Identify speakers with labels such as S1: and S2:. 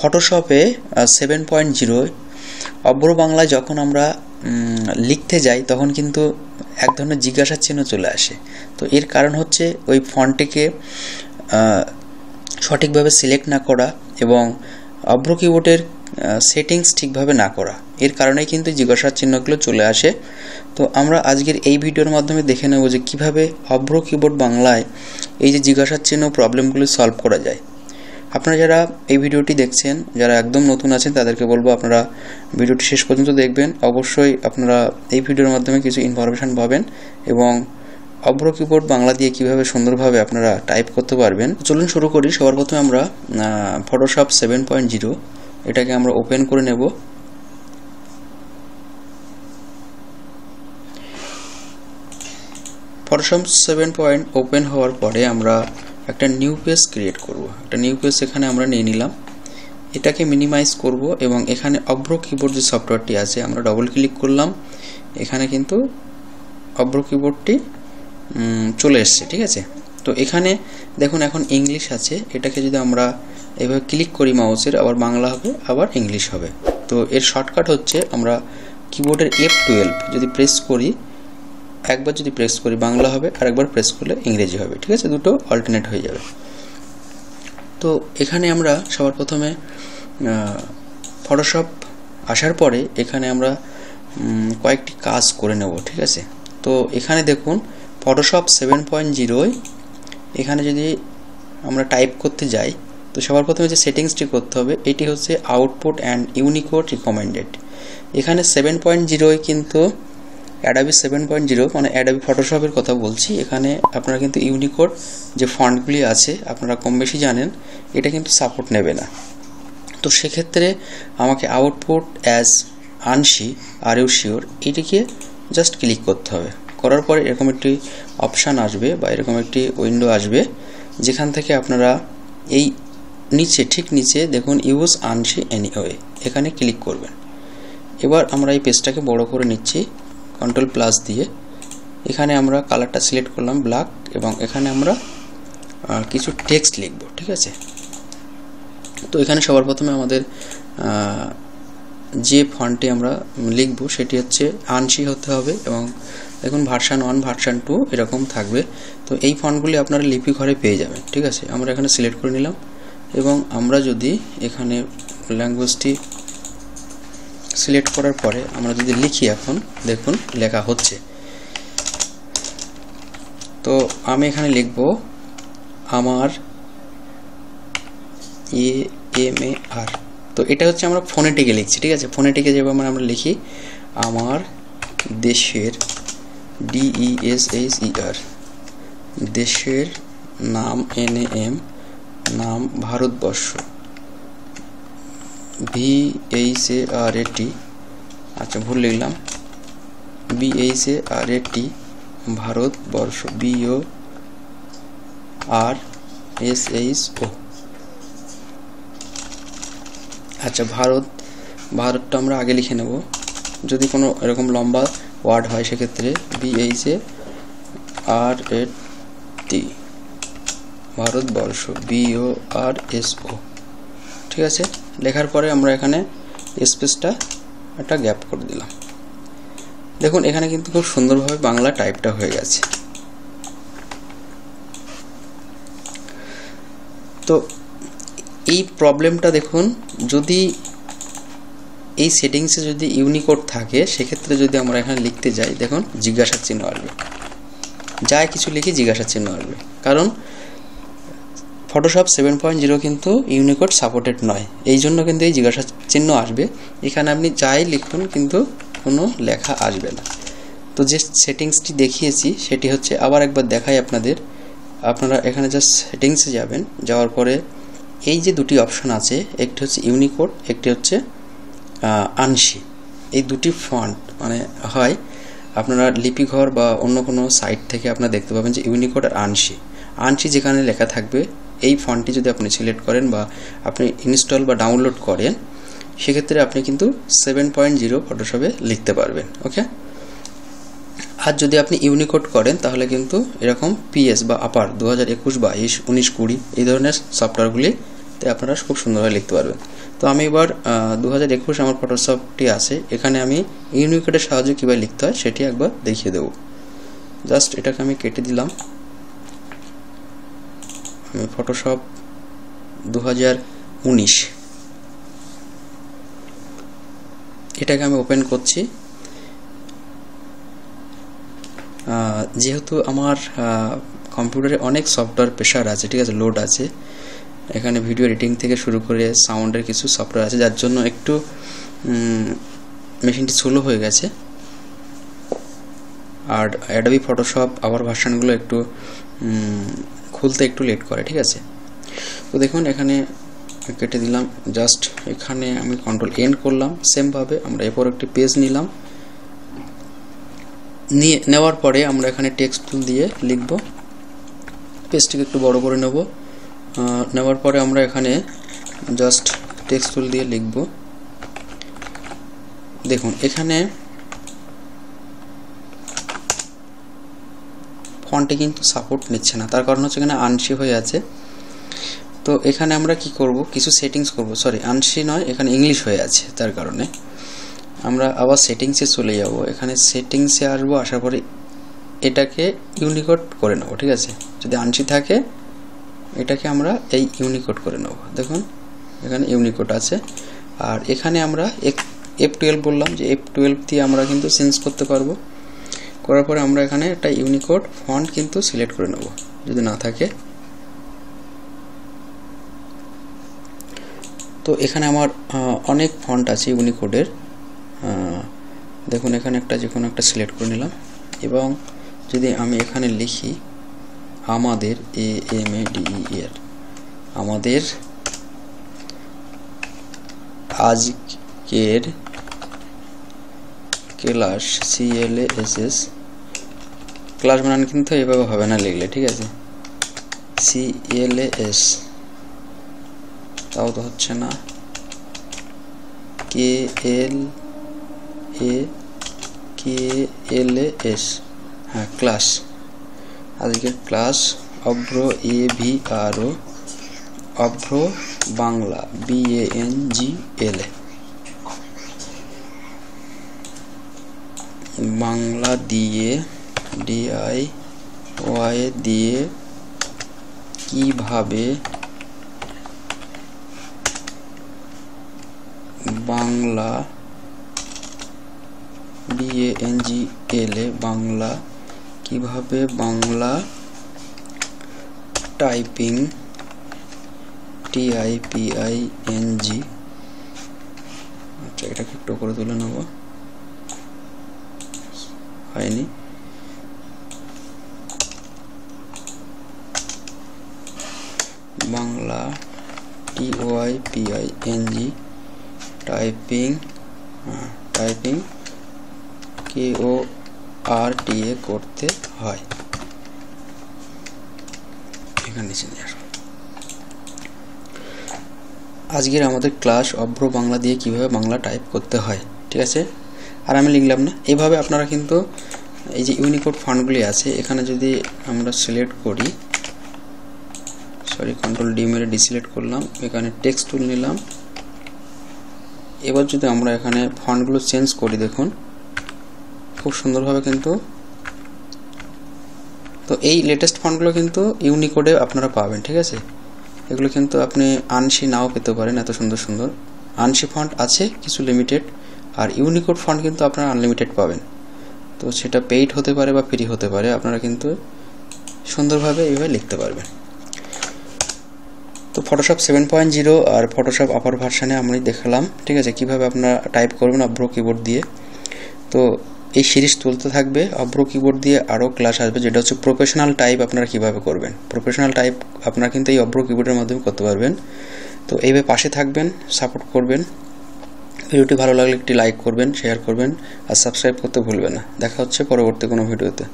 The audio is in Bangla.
S1: ফটোশপে 7.0 অব্র বাংলায় যখন আমরা লিখতে যাই তখন কিন্তু এক ধরনের জিজ্ঞাসার চিহ্ন চলে আসে। তো এর কারণ হচ্ছে ওই ফন্টটিকে সঠিকভাবে সিলেক্ট না করা এবং অব্র কিবোর্ডের সেটিংস ঠিকভাবে না করা, এর কারণেই কিন্তু জিজ্ঞাসার চিহ্নগুলো চলে আসে। তো আমরা আজকের এই ভিডিওর মাধ্যমে দেখে নেব যে কীভাবে অব্র কিবোর্ড বাংলায় এই যে জিজ্ঞাসার চিহ্ন প্রবলেমগুলো সলভ করা যায়। আপনারা যারা এই ভিডিওটি দেখছেন, যারা একদম নতুন আছেন, তাদেরকে বলবো আপনারা ভিডিওটি শেষ পর্যন্ত দেখবেন। অবশ্যই আপনারা এই ভিডিওর মাধ্যমে কিছু ইনফরমেশান পাবেন এবং অব্র কিবোর্ড বাংলা দিয়ে কিভাবে সুন্দরভাবে আপনারা টাইপ করতে পারবেন। চলুন শুরু করি। সবার প্রথমে আমরা ফটোশপ 7.0 এটাকে আমরা ওপেন করে নেব। ফটোশপ 7 ওপেন হওয়ার পরে আমরা একটা নিউ পেজ ক্রিয়েট করব। একটা নিউ পেজ এখানে আমরা নিয়ে নিলাম, এটাকে মিনিমাইজ করব এবং এখানে অব্র কিবোর্ড যে সফটওয়্যারটি আছে আমরা ডবল ক্লিক করলাম, এখানে কিন্তু অব্র কিবোর্ডটি চলে এসছে। ঠিক আছে, তো এখানে দেখুন এখন ইংলিশ আছে, এটাকে যদি আমরা এভাবে ক্লিক করি মাউসের, আবার বাংলা হবে আবার ইংলিশ হবে। তো এর শর্টকাট হচ্ছে আমরা কিবোর্ডের F12 যদি প্রেস করি, একবার যদি প্রেস করি বাংলা হবে আর একবার প্রেস করলে ইংরেজি হবে। ঠিক আছে, দুটো অল্টারনেট হয়ে যাবে। তো এখানে আমরা সবার প্রথমে ফটোশপ আসার পরে এখানে আমরা কয়েকটি কাজ করে নেব। ঠিক আছে, তো এখানে দেখুন ফটোশপ 7.0 এখানে যদি আমরা টাইপ করতে যাই তো সবার প্রথমে যে সেটিংসটি করতে হবে এটি হচ্ছে আউটপুট অ্যান্ড ইউনিকোড রিকমেন্ডেড। এখানে 7.0 কিন্তু অ্যাডাবি 7.0 মানে অ্যাডাবি ফটোশপের কথা বলছি। এখানে আপনারা কিন্তু ইউনিকোড যে ফন্টগুলি আছে আপনারা কম বেশি জানেন, এটা কিন্তু সাপোর্ট নেবে না। তো সেক্ষেত্রে আমাকে output as ANSI are you sure এটিকে জাস্ট ক্লিক করতে হবে। করার পরে এরকম একটি অপশান আসবে বা এরকম একটি উইন্ডো আসবে, যেখান থেকে আপনারা এই নিচে ঠিক নিচে দেখুন ইউজ আনসি এনিওয়ে, এখানে ক্লিক করবেন। এবার আমরা এই পেজটাকে বড় করে নিচ্ছি Ctrl+ দিয়ে। এখানে আমরা কালারটা সিলেক্ট করলাম ব্ল্যাক এবং এখানে আমরা কিছু টেক্সট লিখব। ঠিক আছে, তো এখানে সবার প্রথমে আমাদের যে ফন্টে আমরা লিখব সেটি হচ্ছে আনসি হতে হবে এবং দেখুন ভার্সন 1 ভার্সন 2 এরকম থাকবে। তো এই ফন্টগুলি আপনারা লিপি ঘরে পেয়ে যাবেন। ঠিক আছে, আমরা এখানে সিলেক্ট করে নিলাম এবং আমরা যদি এখানে ল্যাঙ্গুয়েজটি সিলেক্ট করার পরে আমরা যদি লিখি, এখন দেখুন লেখা হচ্ছে। তো আমি এখানে লিখব আমার AMAR। তো এটা হচ্ছে আমরা ফোনেটিকে লিখছি। ঠিক আছে, ফোনেটিকে যেভাবে আমরা লিখি আমার দেশের DESHER, দেশের নাম NAM, নাম ভারতবর্ষ VHARAT, আচ্ছা ভুল লিখলাম BHARAT, ভারতবর্ষ BORSHO। আচ্ছা ভারতটা আমরা আগে লিখে নেব, যদি কোনো এরকম লম্বা ওয়ার্ড হয় সেক্ষেত্রে BHARAT, ভারতবর্ষ BORSO। ঠিক আছে, লেখার পরে আমরা এখানে স্পেসটা একটা গ্যাপ করে দিলাম। দেখুন এখানে কিন্তু খুব সুন্দরভাবে বাংলা টাইপটা হয়ে গেছে। তো এই প্রবলেমটা দেখুন, যদি এই সেটিংসে যদি ইউনিকোড থাকে সেক্ষেত্রে যদি আমরা এখানে লিখতে যাই দেখুন জিজ্ঞাসার চিহ্ন আসবে, যাই কিছু লিখি জিজ্ঞাসার চিহ্ন আসবে, কারণ ফটোশপ 7.0 কিন্তু ইউনিকোড সাপোর্টেড নয়, এই জন্য কিন্তু এই জিজ্ঞাসা চিহ্ন আসবে। এখানে আপনি যাই লিখুন কিন্তু কোনো লেখা আসবে না। তো যে সেটিংসটি দেখিয়েছি সেটি হচ্ছে আবার একবার দেখাই আপনাদের। আপনারা এখানে জাস্ট সেটিংসে যাবেন, যাওয়ার পরে এই যে দুটি অপশন আছে, একটি হচ্ছে ইউনিকোড, একটি হচ্ছে আনসি। এই দুটি ফন্ট মানে হয় আপনারা লিপিঘর বা অন্য কোনো সাইট থেকে আপনারা দেখতে পাবেন যে ইউনিকোড আর আনসি যেখানে লেখা থাকবে এই ফন্টটি যদি আপনি সিলেক্ট করেন বা আপনি ইনস্টল বা ডাউনলোড করেন সেক্ষেত্রে আপনি কিন্তু 7.0 ফটোশপে লিখতে পারবেন। ওকে, আর যদি আপনি ইউনিকোড করেন তাহলে কিন্তু এরকম PS বা আপার 2021, 22, 19, 20 এই ধরনের সফটওয়্যারগুলি তাই আপনারা খুব সুন্দরভাবে লিখতে পারবেন। তো আমি এবার 2021 আমার ফটোশপটি আছে, এখানে আমি ইউনিকোডের সাহায্যে কীভাবে লিখতে হয় সেটি একবার দেখিয়ে দেবো। জাস্ট এটাকে আমি কেটে দিলাম। আমি ফটোশপ 2019 এটাকে আমি ওপেন করছি। যেহেতু আমার কম্পিউটারে অনেক সফটওয়্যার প্রেশার আছে, ঠিক আছে, লোড আছে, এখানে ভিডিও এডিটিং থেকে শুরু করে সাউন্ডের কিছু সফটওয়্যার আছে, যার জন্য একটু মেশিনটি স্লো হয়ে গেছে। আর অ্যাডোবি ফটোশপ আবার ভার্সনগুলো একটু খুলতে একটু লেট করে, ঠিক আছে। তো দেখুন এখানে কেটে দিলাম। জাস্ট এখানে আমি কন্ট্রোল এন করলাম। সেমভাবে আমরা এরপর একটি পেজ নিলাম, নেওয়ার পরে আমরা এখানে টেক্সট টুল দিয়ে লিখব। পেজটিকে একটু বড় করে নেব। নেওয়ার পরে আমরা এখানে জাস্ট টেক্সট টুল দিয়ে লিখব। দেখুন এখানে ফন্টে কিন্তু সাপোর্ট নিচ্ছে না, তার কারণ হচ্ছে এখানে আনসি হয়ে আছে। তো এখানে আমরা কি করব, কিছু সেটিংস করব। সরি, আনসি নয়, এখানে ইংলিশ হয়ে আছে, তার কারণে আমরা আবার সেটিংসে চলে যাব। এখানে সেটিংসে আসবো, আসার পরে এটাকে ইউনিকোড করে নেব, ঠিক আছে। যদি আনসি থাকে এটাকে আমরা এই ইউনিকোড করে নেব। দেখুন এখানে ইউনিকোড আছে। আর এখানে আমরা F12 বললাম, যে F12 দিয়ে আমরা কিন্তু চেঞ্জ করতে পারবো। করার পরে আমরা এখানে একটা ইউনিকোড ফন্ট কিন্তু সিলেক্ট করে নেব, যদি না থাকে। তো এখানে আমার অনেক ফন্ট আছে ইউনিকোডের। দেখুন এখানে একটা যে কোনো একটা সিলেক্ট করে নিলাম, এবং যদি আমি এখানে লিখি আমাদের AMADER, আমাদের আজকের ক্লাস CLASS, ক্লাস বানান কিন্তু এভাবে হবে না লিখলে, ঠিক আছে। CLAS তাও তো হচ্ছে না, KLAS, হ্যাঁ ক্লাস, আজকের ক্লাস অভ্র AVRO, অভ্র বাংলা BANGLA, বাংলা দিয়ে DIY দিয়ে কিভাবে বাংলা BANGLA, বাংলা কিভাবে বাংলা টাইপিং TIPING। আচ্ছা এটাকে একটু করে তুলে নেব, হয়নি। Bangla TYPING typing, typing KORTA করতে হয়। এখানে নিচে নিয়ে আসো। আজকের আমাদের ক্লাস অভ্র বাংলা দিয়ে কিভাবে বাংলা টাইপ করতে হয়, ঠিক আছে। আর আমি লিখলাম না, এইভাবে আপনারা কিন্তু এই যে ইউনিকোড ফন্টগুলি আছে এখানে যদি আমরা সিলেক্ট করি, সরি কন্ট্রোল ডি মেরে ডিসিলেক্ট করলাম, এখানে টেক্সট টুল নিলাম। এবার যদি আমরা এখানে ফন্টগুলো চেঞ্জ করি, দেখুন খুব সুন্দরভাবে কিন্তু, তো এই লেটেস্ট ফন্টগুলো কিন্তু ইউনিকোডে আপনারা পাবেন, ঠিক আছে। এগুলো কিন্তু আপনি আনসি নাও পেতে পারেন, এত সুন্দর সুন্দর আনসি ফন্ট আছে কিছু লিমিটেড, আর ইউনিকোড ফন্ট কিন্তু আপনারা আনলিমিটেড পাবেন। তো সেটা পেইড হতে পারে বা ফ্রি হতে পারে, আপনারা কিন্তু সুন্দরভাবে এইভাবে লিখতে পারবেন। তো ফটোশপ 7.0 আর ফটোশপ আপার ভার্সানে আমি দেখালাম, ঠিক আছে, কিভাবে আপনারা টাইপ করবেন অভ্র কিবোর্ড দিয়ে। তো এই সিরিজ চলতে থাকবে, অভ্র কিবোর্ড দিয়ে আরও ক্লাস আসবে, যেটা হচ্ছে প্রফেশনাল টাইপ আপনারা কিভাবে করবেন। প্রফেশনাল টাইপ আপনারা কিন্তু এই অভ্র কিবোর্ডের মাধ্যমে করতে পারবেন। তো এইভাবে পাশে থাকবেন, সাপোর্ট করবেন। ভিডিওটি ভালো লাগলে একটি লাইক করবেন, শেয়ার করবেন, আর সাবস্ক্রাইব করতে ভুলবেন না। দেখা হচ্ছে পরবর্তী কোনো ভিডিওতে।